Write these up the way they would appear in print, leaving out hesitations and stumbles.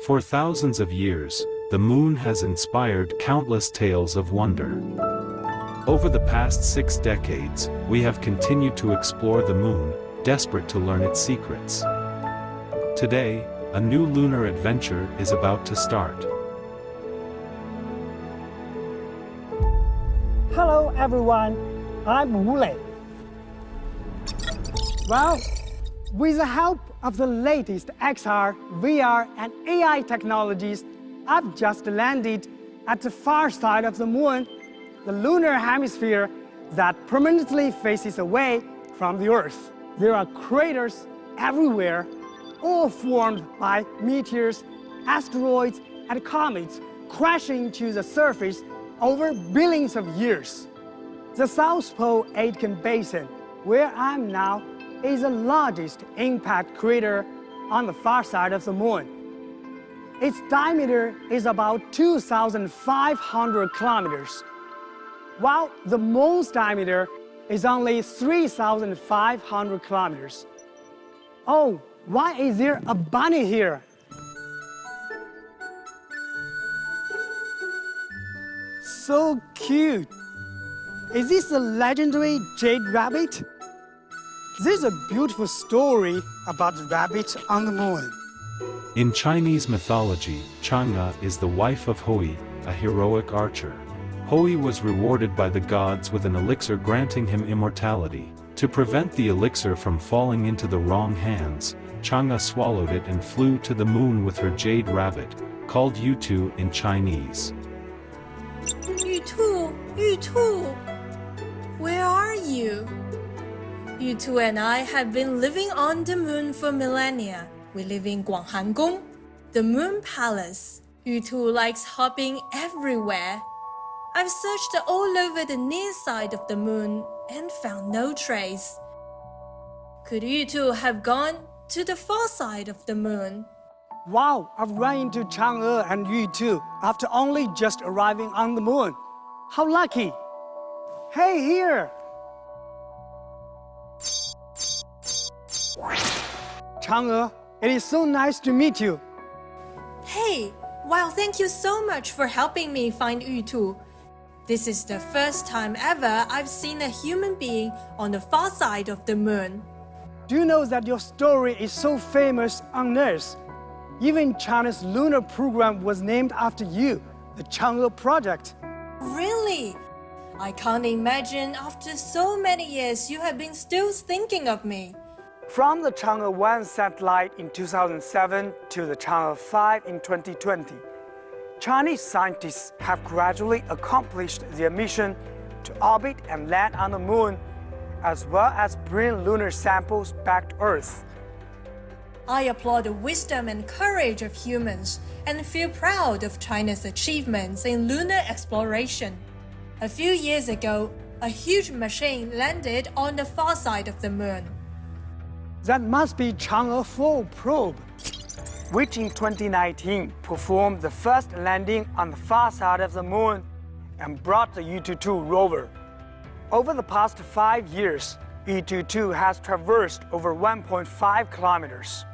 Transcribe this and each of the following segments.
For thousands of years, the moon has inspired countless tales of wonder. Over the past 6 decades, we have continued to explore the moon, desperate to learn its secrets. Today, a new lunar adventure is about to start. Hello everyone, I'm U Lэй. Well, with the help of the latest XR, VR and AI technologies, I've just landed at the far side of the moon, the lunar hemisphere that permanently faces away from the Earth. There are craters everywhere, all formed by meteors, asteroids, and comets crashing to the surface over billions of years. The South Pole Aitken Basin, where I'm now, is the largest impact crater on the far side of the moon. Its diameter is about 2,500 kilometers, while the moon's diameter is only 3,500 kilometers. Oh, why is there a bunny here? So cute! Is this the legendary jade rabbit? There's a beautiful story about the rabbit on the moon. In Chinese mythology, Chang'e is the wife of Hui, a heroic archer. Hui was rewarded by the gods with an elixir granting him immortality. To prevent the elixir from falling into the wrong hands, Chang'e swallowed it and flew to the moon with her jade rabbit, called Yutu in Chinese. Yutu, where are you? Yutu and I have been living on the moon for millennia. We live in Guanghan, the moon palace. Yutu likes hopping everywhere. I've searched all over the near side of the moon and found no trace. Could Yutu have gone to the far side of the moon? Wow, I've run into Chang'e and Yutu after only just arriving on the moon. How lucky! Hey, here! Chang'e, it is so nice to meet you. Hey, wow, thank you so much for helping me find Yutu. This is the first time ever I've seen a human being on the far side of the moon. Do you know that your story is so famous on Earth? Even China's lunar program was named after you, the Chang'e Project. Really? I can't imagine after so many years you have been still thinking of me. From the Chang'e 1 satellite in 2007 to the Chang'e 5 in 2020, Chinese scientists have gradually accomplished their mission to orbit and land on the moon, as well as bring lunar samples back to Earth. I applaud the wisdom and courage of humans and feel proud of China's achievements in lunar exploration. A few years ago, a huge machine landed on the far side of the moon. That must be Chang'e 4 probe, which in 2019 performed the first landing on the far side of the moon and brought the Yutu-2 rover. Over the past 5 years, Yutu-2 has traversed over 1.5 kilometers.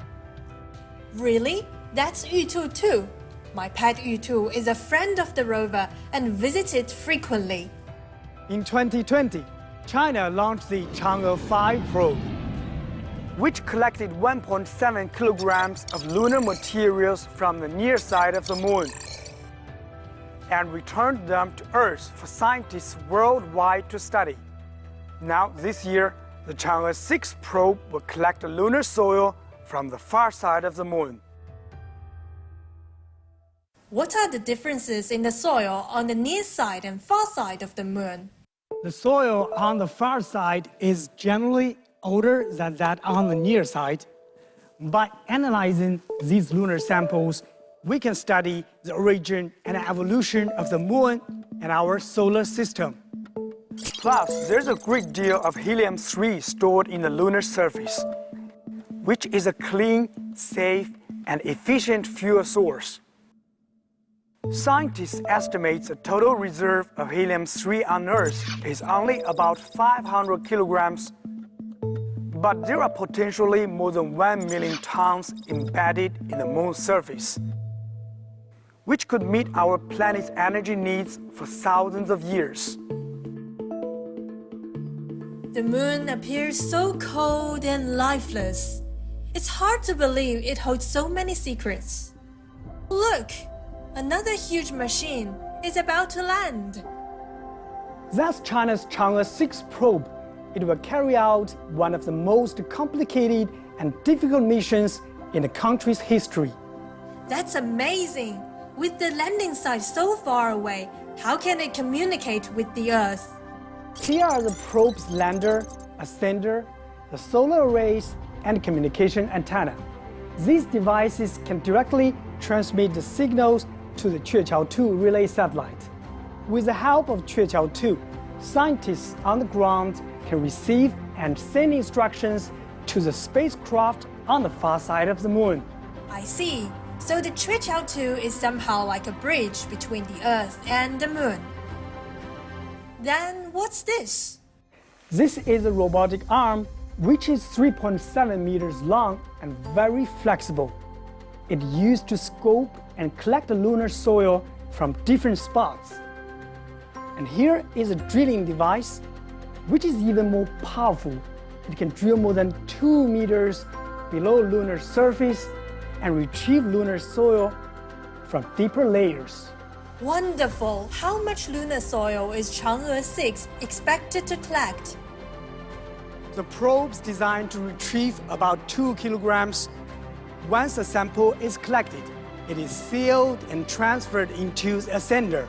Really? That's Yutu too. My pet Yutu is a friend of the rover and visits it frequently. In 2020, China launched the Chang'e 5 probe, which collected 1.7 kilograms of lunar materials from the near side of the moon and returned them to Earth for scientists worldwide to study. Now, this year, the Chang'e 6 probe will collect lunar soil from the far side of the moon. What are the differences in the soil on the near side and far side of the moon? The soil on the far side is generally older than that on the near side. By analyzing these lunar samples, we can study the origin and evolution of the moon and our solar system. Plus, there's a great deal of helium-3 stored in the lunar surface, which is a clean, safe, and efficient fuel source. Scientists estimate the total reserve of helium-3 on Earth is only about 500 kilograms, but there are potentially more than 1 million tons embedded in the moon's surface. which could meet our planet's energy needs for thousands of years. The moon appears so cold and lifeless. It's hard to believe it holds so many secrets. Look! Another huge machine is about to land. That's China's Chang'e 6 probe. It will carry out one of the most complicated and difficult missions in the country's history. That's amazing! With the landing site so far away, how can it communicate with the Earth? Here are the probe's lander, ascender, the solar arrays, and communication antenna. These devices can directly transmit the signals to the Queqiao-2 relay satellite. With the help of Queqiao-2, scientists on the ground can receive and send instructions to the spacecraft on the far side of the moon. I see. So the Queqiao-2 is somehow like a bridge between the Earth and the moon. Then what's this? This is a robotic arm which is 3.7 meters long and very flexible. It's used to scope and collect the lunar soil from different spots. And here is a drilling device which is even more powerful. It can drill more than 2 meters below lunar surface and retrieve lunar soil from deeper layers. Wonderful! How much lunar soil is Chang'e 6 expected to collect? The probe's designed to retrieve about 2 kilograms. Once the sample is collected, it is sealed and transferred into the ascender.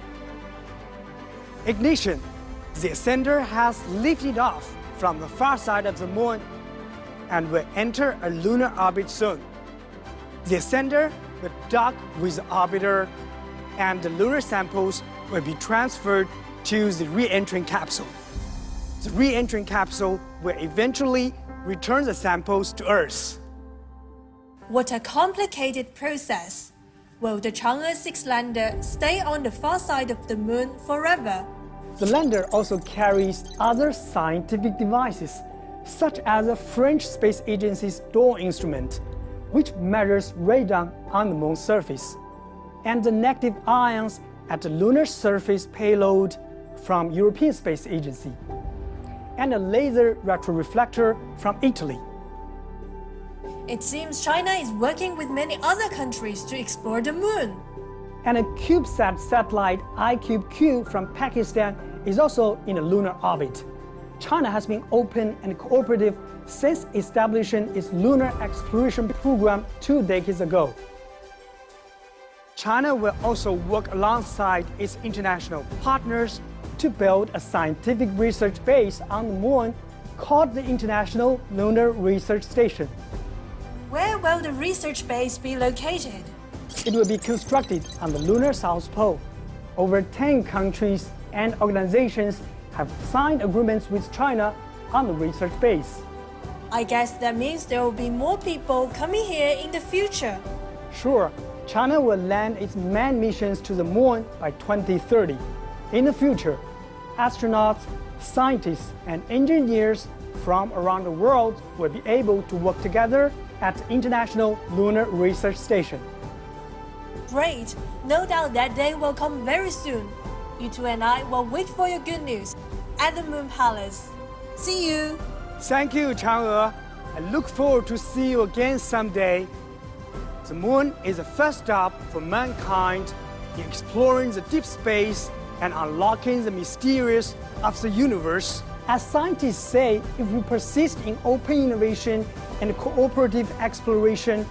Ignition. The ascender has lifted off from the far side of the moon and will enter a lunar orbit soon. The ascender will dock with the orbiter, and the lunar samples will be transferred to the re-entering capsule. The re-entering capsule will eventually return the samples to Earth. What a complicated process! Will the Chang'e 6 lander stay on the far side of the moon forever? The lander also carries other scientific devices, such as the French Space Agency's Dawn instrument, which measures radon on the moon's surface, and the negative ions at the lunar surface payload from European Space Agency, and a laser retroreflector from Italy. It seems China is working with many other countries to explore the moon. And a CubeSat satellite iCubeQ from Pakistan is also in a lunar orbit. China has been open and cooperative since establishing its lunar exploration program 2 decades ago. China will also work alongside its international partners to build a scientific research base on the moon called the International Lunar Research Station. Where will the research base be located? It will be constructed on the lunar South Pole. Over 10 countries and organizations have signed agreements with China on the research base. I guess that means there will be more people coming here in the future. Sure, China will land its manned missions to the moon by 2030. In the future, astronauts, scientists, and engineers from around the world will be able to work together at the International Lunar Research Station. Great! No doubt that day will come very soon. You two and I will wait for your good news at the Moon Palace. See you! Thank you, Chang'e. I look forward to see you again someday. The moon is the first stop for mankind in exploring the deep space and unlocking the mysterious of the universe. As scientists say, if we persist in open innovation and cooperative exploration,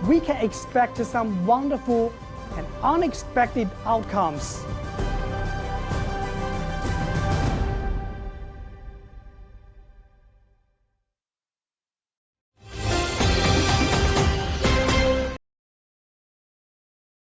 we can expect some wonderful and unexpected outcomes.